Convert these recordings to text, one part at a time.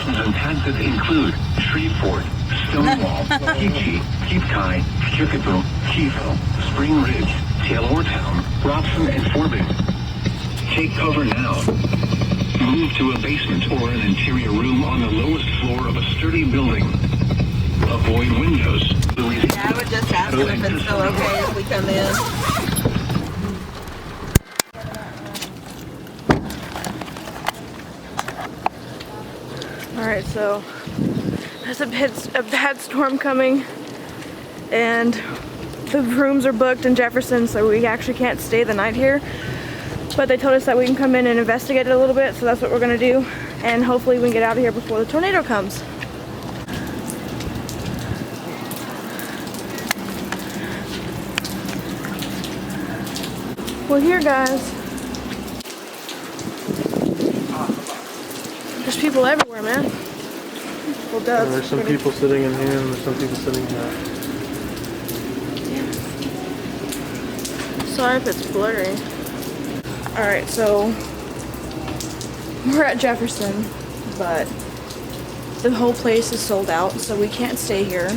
Locations and taxes include Shreveport, Stonewall, Peachy, Cape Kai, Chickasaw, Keefo, Spring Ridge, Taylortown, Robson, and Forbin. Take cover now. Move to a basement or an interior room on the lowest floor of a sturdy building. Avoid windows. Yeah, I would just ask him if it's still okay if we come in. Alright, so there's a bad storm coming and the rooms are booked in Jefferson, so we actually can't stay the night here. But they told us that we can come in and investigate it a little bit, so that's what we're gonna do. And hopefully we can get out of here before the tornado comes. We're here, guys. There's people everywhere, man. Well, there's some people sitting in here and there's some people sitting here. Sorry if it's blurry. Alright, so we're at Jefferson, but the whole place is sold out, so we can't stay here.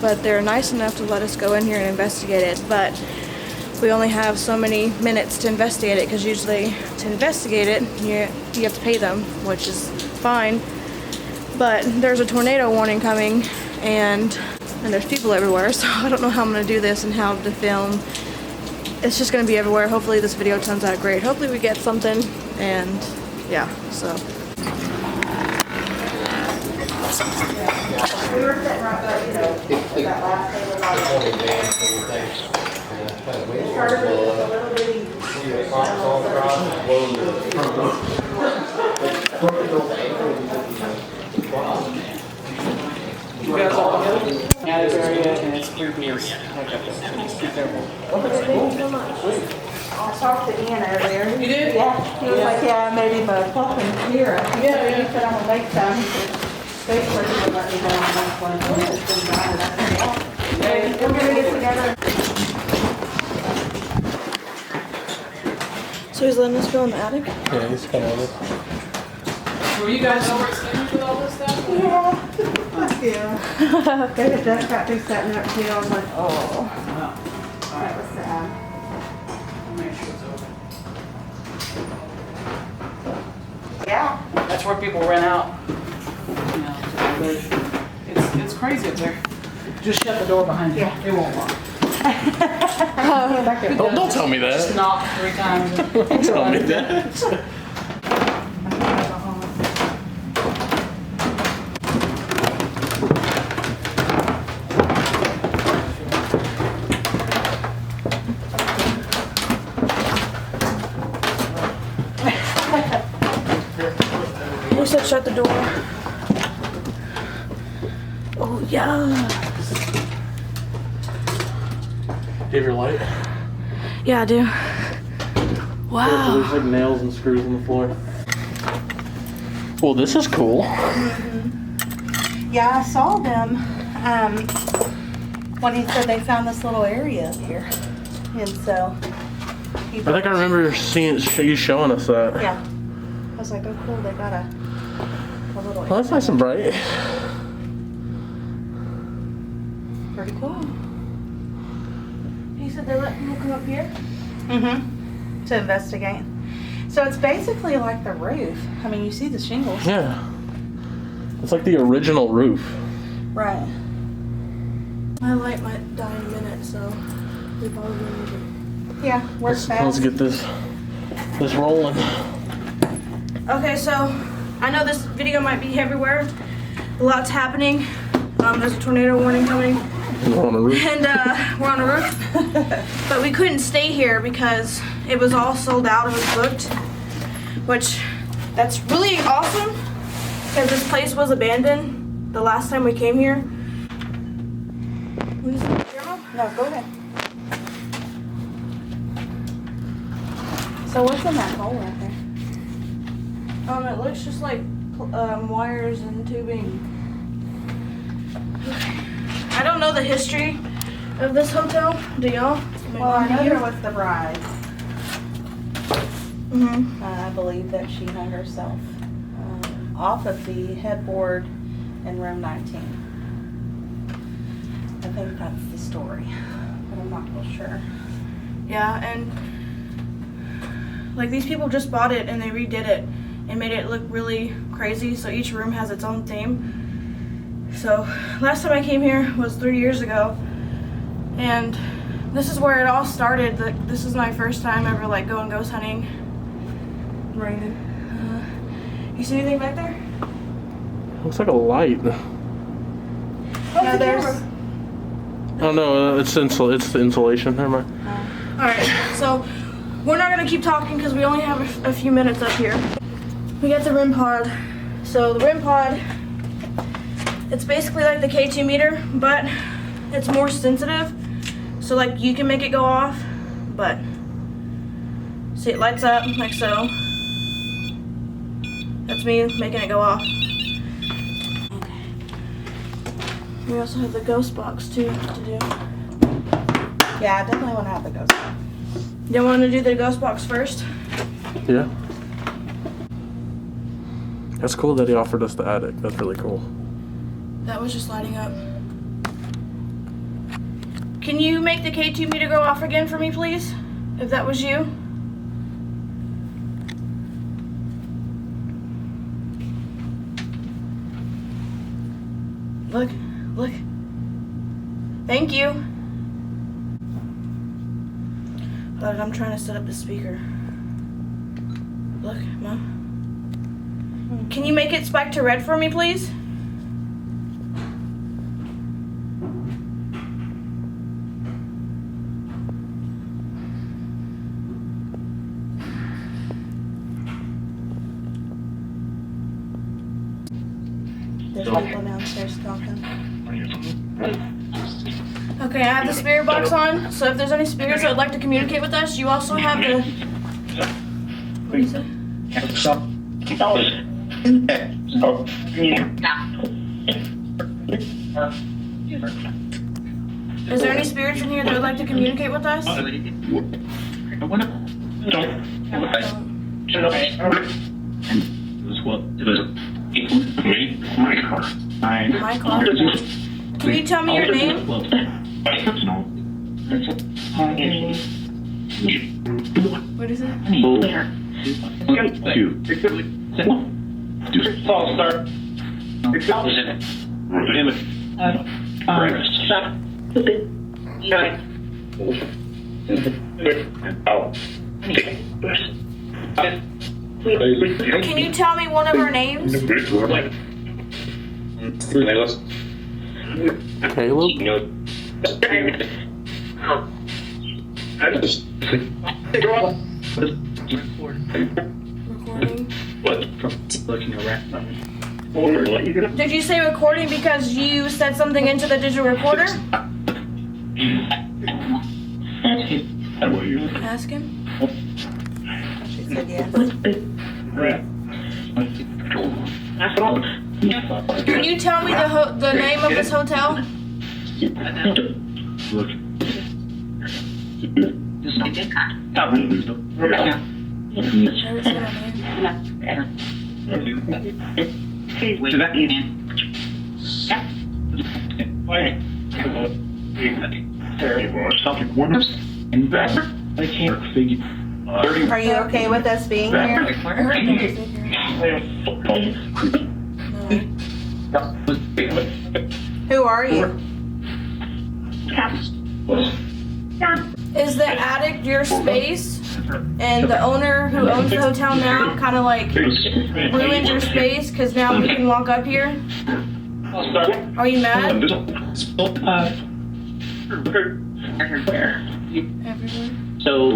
But they're nice enough to let us go in here and investigate it, but we only have so many minutes to investigate it, because usually to investigate it, you have to pay them, which is fine. But there's a tornado warning coming, and there's people everywhere, so I don't know how I'm going to do this and how to film. It's just going to be everywhere. Hopefully this video turns out great. Hopefully we get something, and yeah, so. We were sitting right there, you know, that last table. Part of it is a little bitty. You guys all together? Yeah, this area and it's creepy as heck up there, so just be careful. Okay, thank you so much. I'll talk to Ian over there. You did? Yeah. He was like, yeah, maybe my fucking here. Yeah. He said I'm gonna make some. Basically, he would let me know on this one. It's been dry, that's all. We're gonna get together. So he's letting us go in the attic? Yeah, he's kind of it. Were you guys over extended with all this stuff? Yeah. Fuck yeah. David just got through setting up too. I was like, oh. Wow. That was sad. I'll make sure it's open. Yeah. That's where people rent out. You know, it's crazy up there. Just shut the door behind you. Yeah. It won't lock. Don't tell me Just that. knock 3 times. Don't tell me that. He said shut the door. Oh, yeah. Do you have your light? Yeah, I do. Wow. There's like nails and screws on the floor. Well, this is cool. Yeah, I saw them when he said they found this little area here. And so I think I remember seeing you showing us that. yeah. I was like, oh cool, they got a little Well, that's nice and bright. pretty cool. He said they let people come up here? Mm-hmm. To investigate. So it's basically like the roof. I mean, you see the shingles. Yeah. It's like the original roof. Right. My light might die in a minute, so we probably need to. Yeah, works fast. Let's get this rolling. Okay, so I know this video might be everywhere. A lot's happening. There's a tornado warning coming. We're on a roof. And we're on a roof. But we couldn't stay here because it was all sold out. It was booked. Which, that's really awesome. Because this place was abandoned the last time we came here. No, go ahead. So what's in that hole right there? It looks just like wires and tubing. I don't know the history of this hotel. Do y'all? Well, I know there was the bride. Mm-hmm. I believe that she hung herself. off of the headboard in room 19. I think that's the story, but I'm not real sure. Yeah, and like these people just bought it and they redid it and made it look really crazy, so each room has its own theme. So last time I came here was 3 years ago, and this is where it all started. This is my first time ever like going ghost hunting. Raining. You see anything back there? Looks like a light. Yeah, there's. Oh no, it's the insulation. Never mind. Alright, so we're not gonna keep talking because we only have a few minutes up here. We got the REM pod. So the REM pod, it's basically like the K2 meter, but it's more sensitive. So like you can make it go off, but see, it lights up like so. That's me making it go off. Okay. We also have the ghost box too to do. Yeah, I definitely want to have the ghost. You want to do the ghost box first? Yeah. That's cool that he offered us the attic. That's really cool. That was just lighting up. Can you make the K2 meter go off again for me, please? If that was you. Look, look. Thank you. Hold on, I'm trying to set up the speaker. Look, Mom. Can you make it spike to red for me, please? There's people downstairs talking. Okay, I have the spirit box on, so if there's any spirits that would like to communicate with us, you also have the... What do you say? Is there any spirits in here that would like to communicate with us? My car. Can you tell me your name? What is it? Can you tell me one of our names? Caleb? Recording. Did you say recording because you said something into the digital recorder? Ask him. She said yes. Can you tell me the name of this hotel? Are you okay with us being here? Who are you? Is the attic your space? And the owner who owns the hotel now kind of like ruined your space because now we can walk up here? Are you mad? Everywhere. So,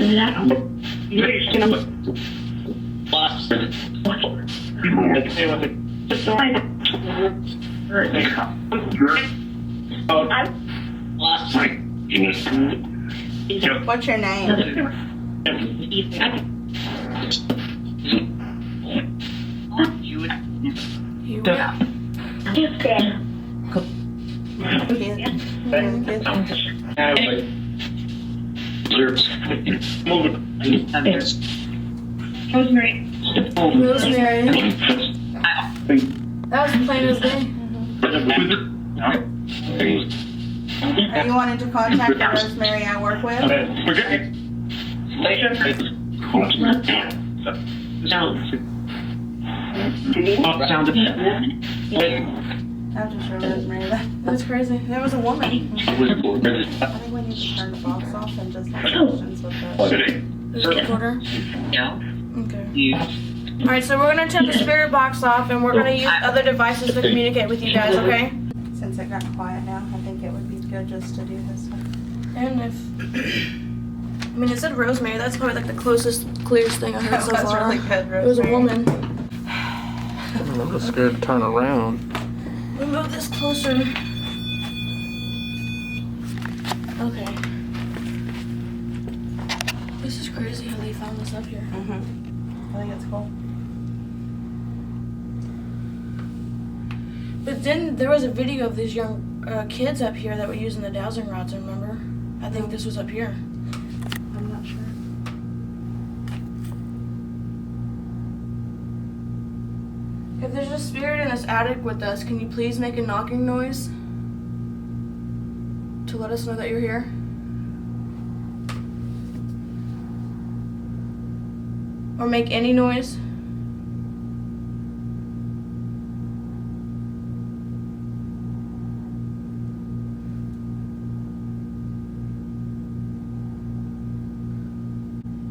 What's your name? Rosemary. That was plain as day. Are you wanting to contact the Rosemary I work with? I'm just sure Rosemary. That's crazy. There was a woman. I think we need to turn the box off and just have questions with The recorder. Yeah. Okay. Alright, so we're gonna turn the spirit box off and we're gonna use other devices to communicate with you guys, okay? Since it got quiet now, I think it would be good just to do this one. And if I mean it said Rosemary, that's probably like the closest, clearest thing I heard so That's far. really good, It was a Rosemary. woman. I'm just scared to turn around. We move this closer. Okay. This is crazy how they found this up here. I think it's cool. But then there was a video of these young kids up here that were using the dowsing rods, remember? I think this was up here. I'm not sure. If there's a spirit in this attic with us, can you please make a knocking noise? To let us know that you're here? Or make any noise?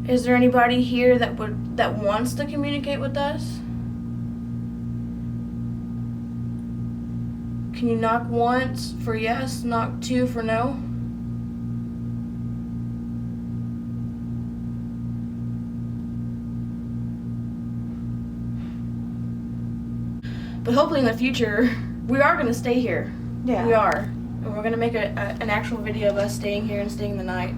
Is there anybody here that wants to communicate with us? Can you knock once for yes, knock two for no? But hopefully in the future, we are going to stay here. Yeah. We are. And we're going to make an actual video of us staying here and staying the night.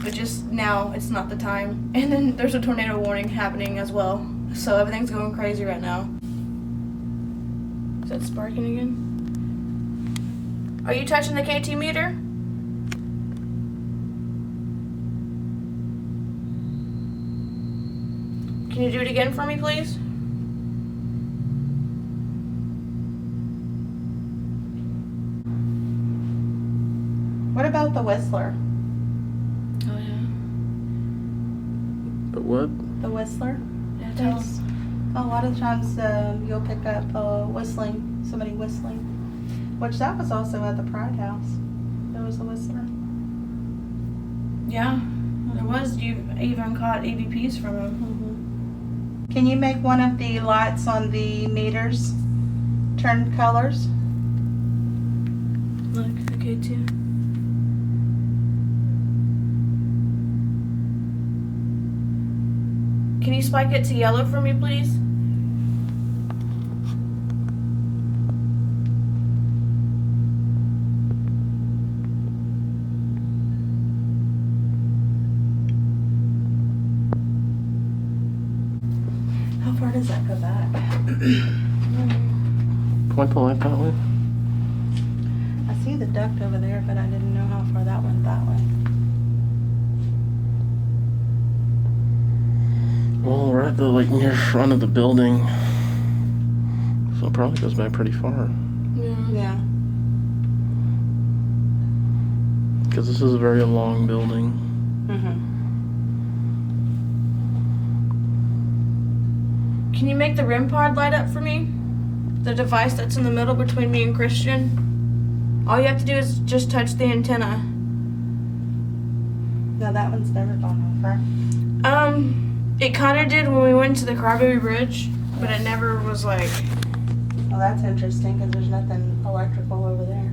But just now, it's not the time. And then there's a tornado warning happening as well. So everything's going crazy right now. Is that sparking again? Are you touching the KT meter? Can you do it again for me, please? What about the Whistler? Oh, yeah. But what? The Whistler? Yeah, tell us. A lot of times you'll pick up whistling, somebody whistling, which that was also at the Pride House. There was a Whistler. Yeah, there was. You even caught EVPs from him. Can you make one of the lights on the meters turn colors? Look, okay, too. Can you spike it to yellow for me, please? How far does that go back? Point the light that way? I see the duct over there, but I didn't know how far that went that way. Well, we're at the near front of the building, so it probably goes back pretty far. Yeah. Because this is a very long building. Can you make the REM pod light up for me? The device that's in the middle between me and Christian? All you have to do is just touch the antenna. No, that one's never gone over. It kind of did when we went to the Crybaby Bridge, but it never was like... Well, that's interesting because there's nothing electrical over there.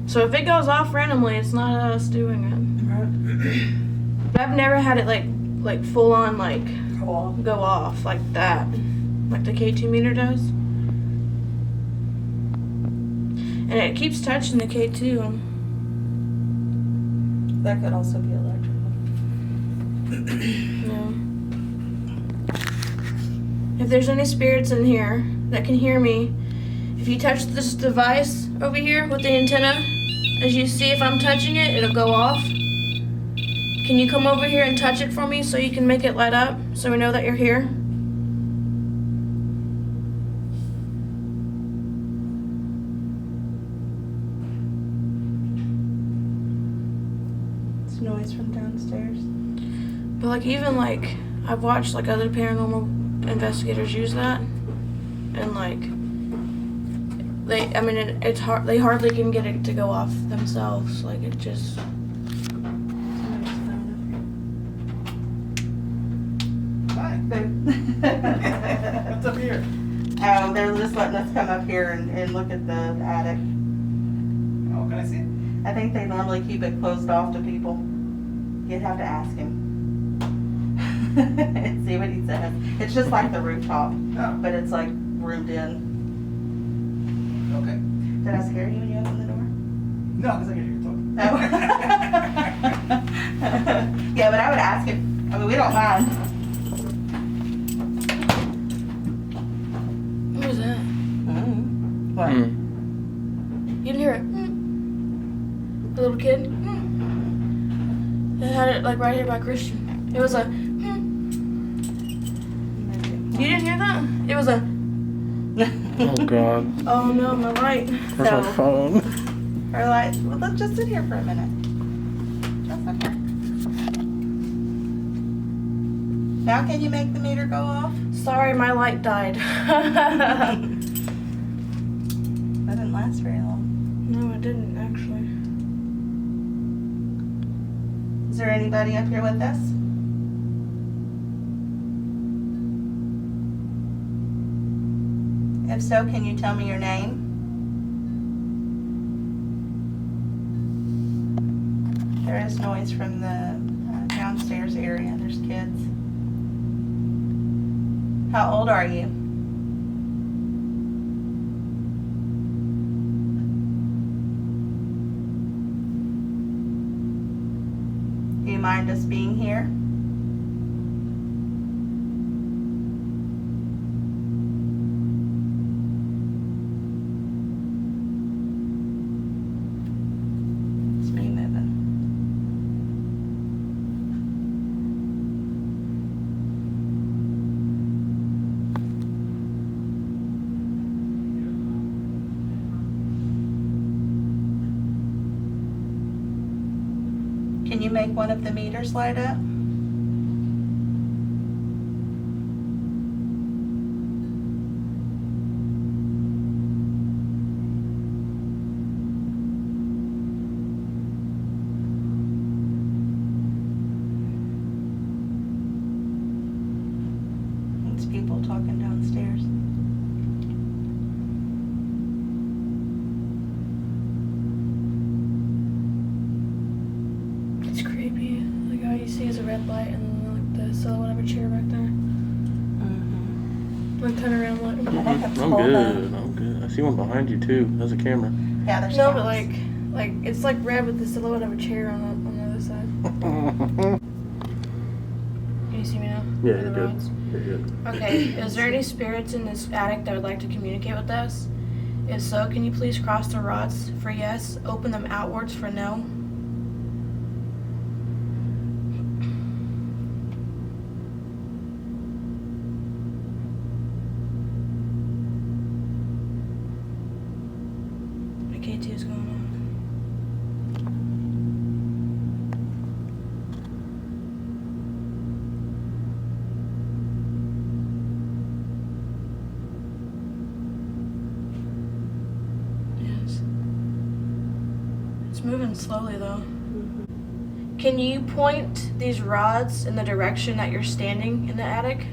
So if it goes off randomly, it's not us doing it. But I've never had it like full on go off like that, like the K2 meter does. And it keeps touching the K2. That could also be electrical. No. If there's any spirits in here that can hear me, if you touch this device over here with the antenna, as you see, if I'm touching it, it'll go off. Can you come over here and touch it for me so you can make it light up so we know that you're here? noise from downstairs. But like even like I've watched like other paranormal investigators use that, and like it's hard. They hardly can get it to go off themselves. Like it just. Somebody's Hi. phone up What's up here? here. Oh, they're just letting us come up here and look at the attic. Oh, can I see it? I think they normally keep it closed off to people. You'd have to ask him. And see what he says. It's just like the rooftop, Oh, but it's like roomed in. okay. Did I scare you when you opened the door? No, because I can hear you talking. No. Yeah, but I would ask him. I mean, we don't mind. What was that? What? You didn't hear it? The little kid? They had it like right here by Christian. It was a. You didn't hear that? It was a. Oh God. Oh no, my light. Where's my So- phone? Or like, well, let's just sit here for a minute. That's okay. Now can you make the meter go off? Sorry, my light died. That didn't last very long. No, it didn't actually. Is there anybody up here with us? If so, can you tell me your name? There is noise from the downstairs area. There's kids. How old are you? Do you mind us being here? It's me moving. Can you make one of the meters light up? It's people talking downstairs. It's creepy. Like all you see is a red light and then like the silhouette of a chair back there. Like turn around, look. I think it's I'm full good. of- I'm good. I see one behind you too. There's a camera. Yeah, there's No, but cats. like it's like red with the silhouette of a chair on the other side. Can you see me now? Yeah, Through you're the good. rods? You're good. Okay, is there any spirits in this attic that would like to communicate with us? If so, can you please cross the rods for yes, open them outwards for no? My KT is going on. Yes. It's moving slowly though. Can you point these rods in the direction that you're standing in the attic?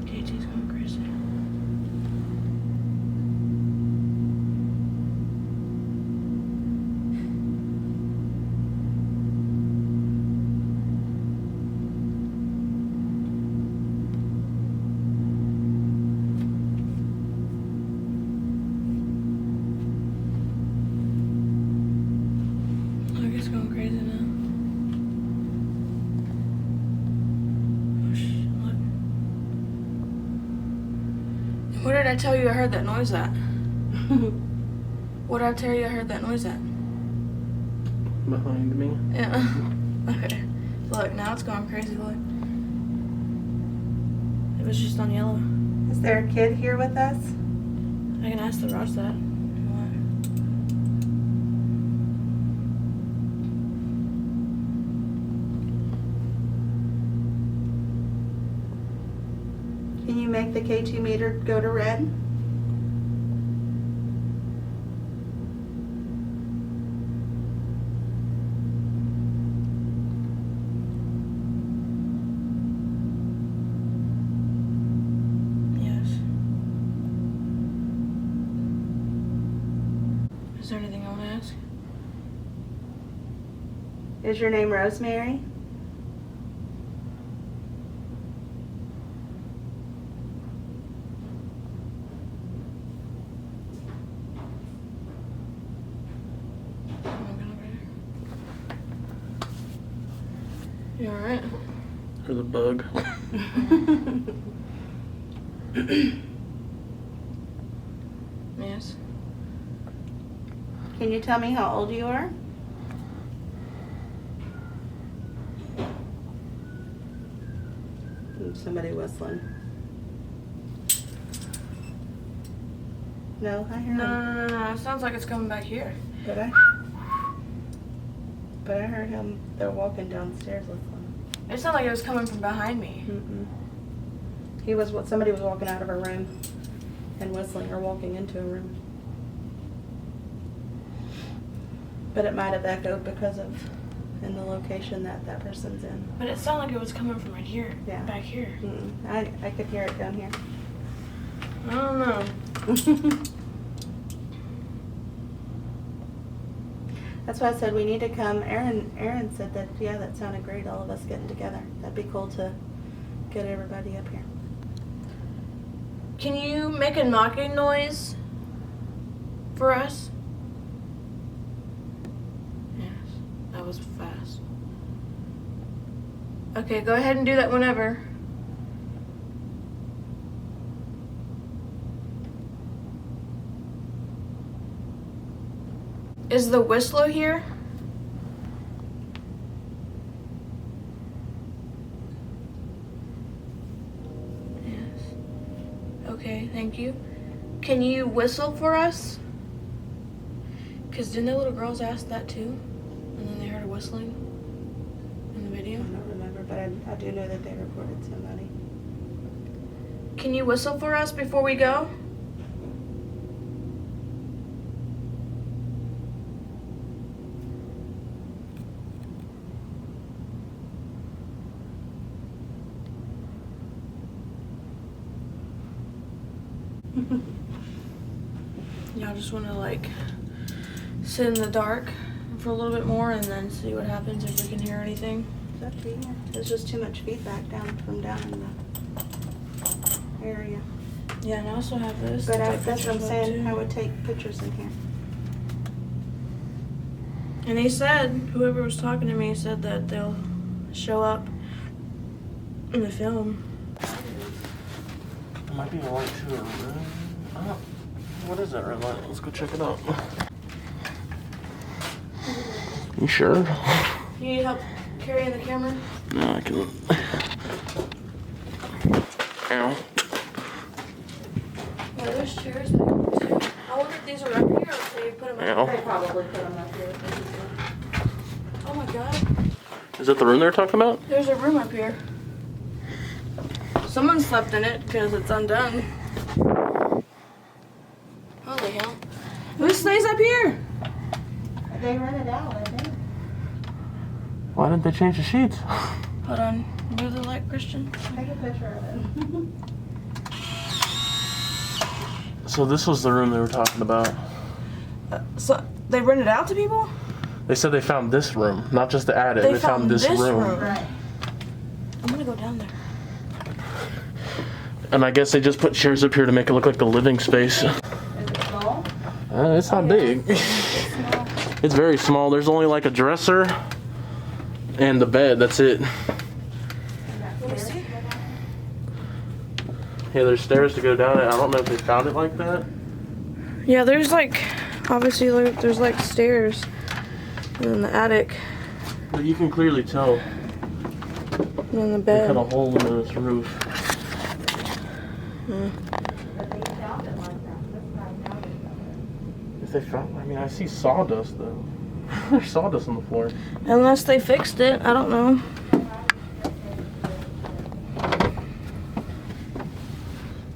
KT's going crazy. Look, it's going crazy now. Oh, look. Where did I tell you I heard that noise at? What did I tell you I heard that noise at? Behind me. Yeah. Okay. Look, now it's going crazy. Look. It was just on yellow. Is there a kid here with us? I can ask the Raj that. Can you make the K2 meter go to red? Yes. Is there anything I want to ask? Is your name Rosemary? You alright? There's a bug. Yes. Can you tell me how old you are? Somebody whistling. No, I hear him. No. It sounds like it's coming back here. But I heard him. They're walking downstairs whistling. It sounded like it was coming from behind me. Mm-mm. He was. Somebody was walking out of a room and whistling, or walking into a room. But it might have echoed because of in the location that that person's in. But it sounded like it was coming from right here. Yeah. Back here. Mm-mm. I could hear it down here. I don't know. That's why I said we need to come. Aaron said that, yeah, that sounded great, all of us getting together. That'd be cool to get everybody up here. Can you make a knocking noise for us? Yes. That was fast. Okay, go ahead and do that whenever. Is the whistler here? Yes. Okay, thank you. Can you whistle for us? Because didn't the little girls ask that too? And then they heard her whistling in the I video? don't remember, but I do know that they recorded somebody. Can you whistle for us before we go? Y'all just want to like sit in the dark for a little bit more and then see what happens if we can hear anything. It's up to you. There's just too much feedback down in the area. Yeah, and I also have this. But to take that's what I'm pictures of saying. too. I would take pictures in here. And he said, whoever was talking to me said that they'll show up in the film. There might be a light to a room. Oh, what is that red light? Let's go check it out. You sure? You need help carrying the camera? No, I can. Ow. Yeah, there's chairs back there too. I wonder if these are up here or if they put them Ow. up. They probably put them up here. Oh my god. Is that the room they were talking about? There's a room up here. Someone slept in it because it's undone. Holy hell. Who stays up here? They rented out, I think. Why didn't they change the sheets? Hold on. Move the light, Christian. Take a picture of it. So this was the room they were talking about. So they rented out to people? They said they found this room, not just the attic. They found this room. Right. I'm gonna go down there. And I guess they just put chairs up here to make it look like the living space. Is it small? It's not big. Small. It's very small. There's only like a dresser and the bed. That's it. Let me see. Yeah, there's stairs to go down it. I don't know if they found it like that. Yeah, there's like, obviously there's like stairs in the attic But you can clearly tell and then the they cut a bed. hole into this roof. But they found it like that. That's they found, I mean, I see sawdust though. There's sawdust on the floor. Unless they fixed it, I don't know.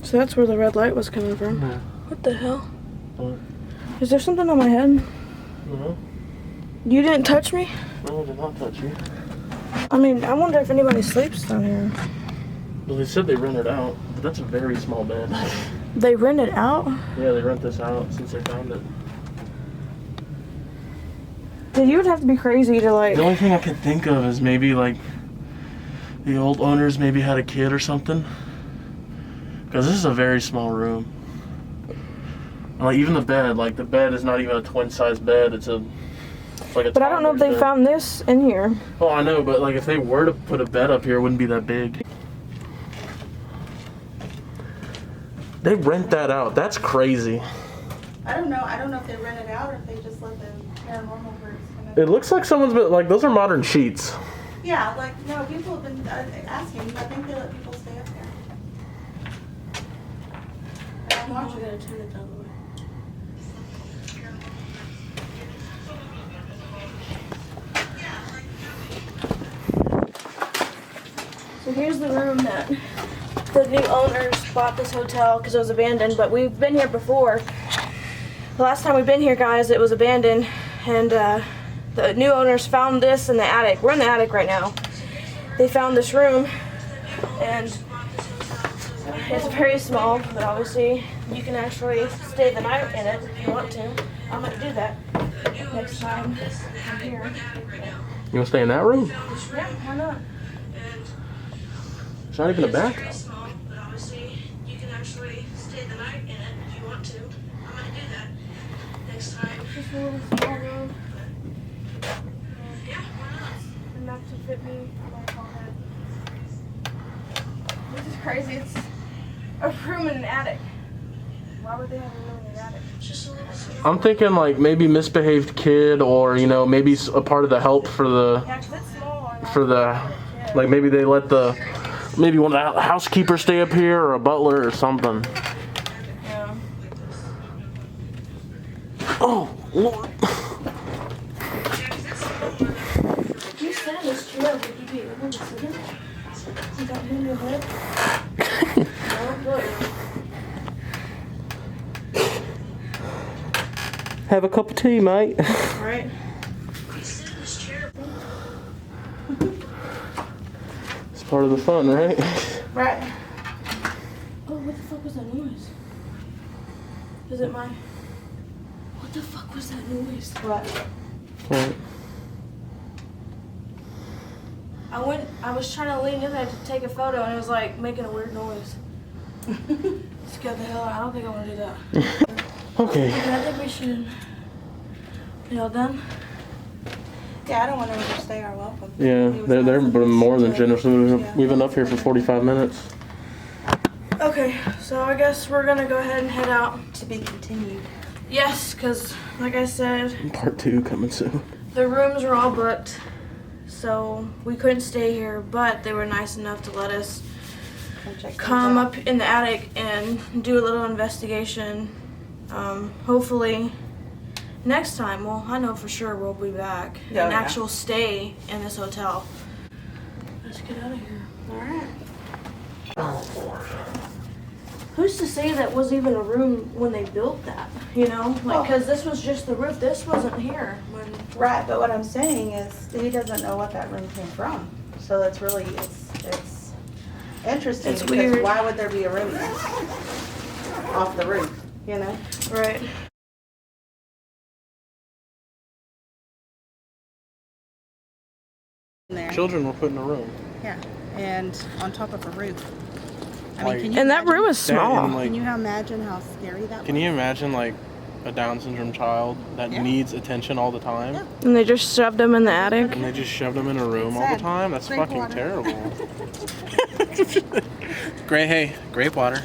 So that's where the red light was coming from. Yeah. What the hell? What? Is there something on my head? No, You didn't touch me? no, I did not touch you. I mean, I wonder if anybody sleeps down here. Well, they said they rent it out, but that's a very small bed. They rent it out? Yeah, they rent this out since they found it. Dude, you would have to be crazy to like... The only thing I could think of is maybe like the old owners maybe had a kid or something. Because this is a very small room. Like even the bed is not even a twin size bed. It's like a. But I don't know if they bed. found this in here. Oh, I know, but like if they were to put a bed up here, it wouldn't be that big. They rent that out. That's crazy. I don't know if they rent it out or if they just let the paranormal groups come in. It looks like someone's been like those are modern sheets. Yeah, like, no, people have been asking. I think they let people stay up there. I'm watching it. Turn it down the way. So here's the room that the new owners bought this hotel because it was abandoned, but we've been here before. The last time we've been here, guys, it was abandoned, and the new owners found this in the attic. We're in the attic right now. They found this room, and it's very small, but obviously you can actually stay the night in it if you want to. I'm gonna do that next time I'm here. You wanna stay in that room? Yeah, why not? It's not even a bathhouse. But obviously you can actually stay the night in it if you want to. I'm gonna do that next time. Just a little small room. Yeah, why not? Enough to fit me on my forehead. This is crazy. It's a room in an attic. Why would they have a room in an attic? Just a little small. I'm thinking like maybe misbehaved kid, or you know maybe a part of the help for the Yeah, 'cause it's small. And for the like maybe they let the maybe one of the housekeepers stay up here or a butler or something. Yeah. Oh Lord. If you sat in this chair, would you be able to sit in it? You got him in your head? No, look. Have a cup of tea, mate. Right? It's part of the fun, right? Right. Oh, what the fuck was that noise? Is it mine? What the fuck was that noise? What? Right. I was trying to lean in there to take a photo and it was like making a weird noise. Scared the hell out. I don't think I want to do that. Okay. I think we should. Y'all done? Yeah, I don't want to overstay our welcome. Yeah, they're more than generous. Yeah. We've been up here for 45 minutes. Okay, so I guess we're gonna go ahead and head out. To be continued. Yes, because like I said, Part 2 coming soon. the rooms were all booked, so we couldn't stay here, but they were nice enough to let us come up in the attic and do a little investigation. Hopefully next time, well, I know for sure we'll be back. Yeah, An yeah. actual stay in this hotel. Let's get out of here. Alright. Oh Lord. Who's to say that was even a room when they built that? You know, like, because this was just the roof. This wasn't here when. Right, but what I'm saying is he doesn't know what that room came from. So that's really, it's interesting. It's because weird. why would there be a room there? Off the roof, you know? Right. There. Children were put in a room. Yeah, and on top of a roof. I Like- mean, can you And that imagine, room is small. And, like, can you imagine how scary that can was? you imagine like a Down syndrome child that Yeah. needs attention all the time? Yeah. And they just shoved them in the attic. And they just shoved them in a room all the Sad. time? That's Grape fucking water. terrible. Great, hey, grape water.